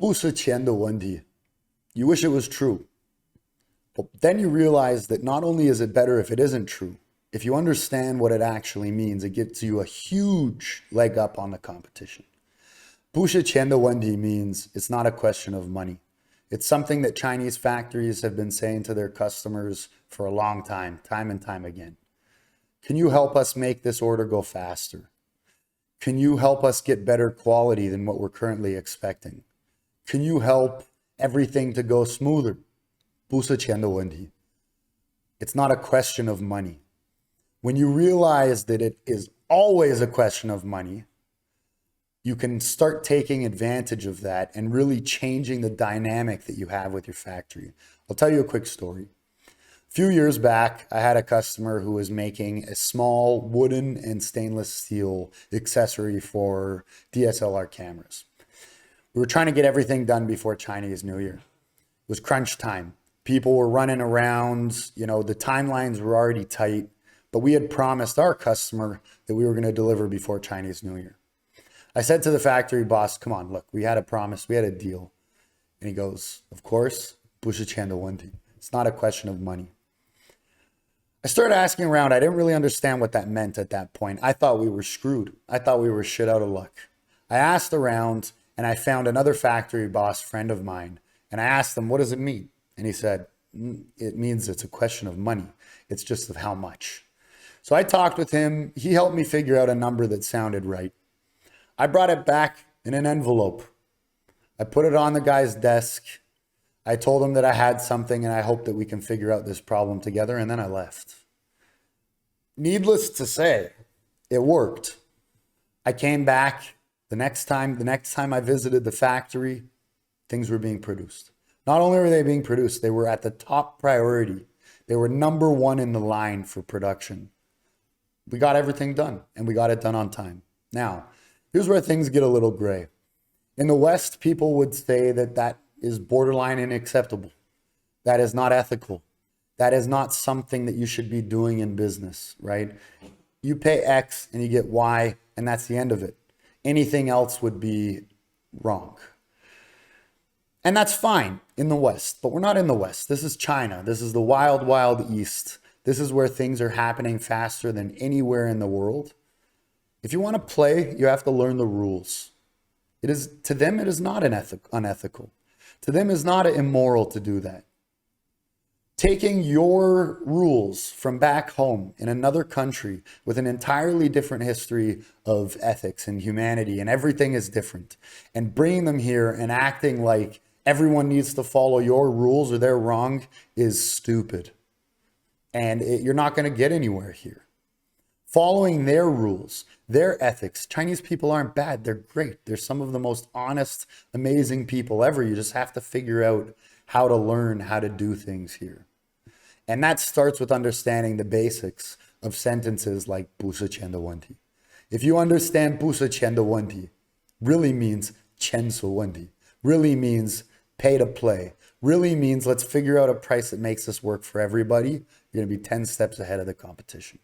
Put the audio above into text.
不是钱的问题. You wish it was true. But then you realize that not only is it better if it isn't true, if you understand what it actually means, it gives you a huge leg up on the competition. 不是钱的问题 means it's not a question of money. It's something that Chinese factories have been saying to their customers for a long time and time again. Can you help us make this order go faster? Can you help us get better quality than what we're currently expecting? Can you help everything to go smoother? 不是钱的问题. It's not a question of money. When you realize that it is always a question of money, you can start taking advantage of that and really changing the dynamic that you have with your factory. I'll tell you a quick story. A few years back, I had a customer who was making a small wooden and stainless steel accessory for DSLR cameras. We were trying to get everything done before Chinese New Year. It was crunch time. People were running around, the timelines were already tight, but we had promised our customer that we were going to deliver before Chinese New Year. I said to the factory boss, come on, look, we had a promise, we had a deal. And he goes, of course, 不是钱的问题. It's not a question of money. I started asking around. I didn't really understand what that meant at that point. I thought we were screwed. I thought we were shit out of luck. I asked around and I found another factory boss friend of mine. And I asked him, what does it mean? And he said, it means it's a question of money. It's just of how much. So I talked with him. He helped me figure out a number that sounded right. I brought it back in an envelope. I put it on the guy's desk. I told him that I had something and I hope that we can figure out this problem together. And then I left. Needless to say, it worked. I came back the next time I visited the factory, things were being produced. Not only were they being produced, they were at the top priority. They were number one in the line for production. We got everything done and we got it done on time. Now, here's where things get a little gray. In the West, people would say that is borderline unacceptable. That is not ethical. That is not something that you should be doing in business, right? You pay X and you get Y, and that's the end of it. Anything else would be wrong. And that's fine in the West, but we're not in the West. This is China. This is the wild, wild East. This is where things are happening faster than anywhere in the world. If you want to play, you have to learn the rules. To them, it is not unethical. To them, it's not immoral to do that. Taking your rules from back home in another country with an entirely different history of ethics and humanity and everything is different, and bringing them here and acting like everyone needs to follow your rules or they're wrong is stupid. And you're not going to get anywhere here. Following their rules, their ethics. Chinese people aren't bad. They're great. They're some of the most honest, amazing people ever. You just have to figure out how to learn how to do things here. And that starts with understanding the basics of sentences like 不是钱的问题. If you understand 不是钱的问题, really means 钱是问题, really means pay to play, really means let's figure out a price that makes this work for everybody, you're going to be 10 steps ahead of the competition.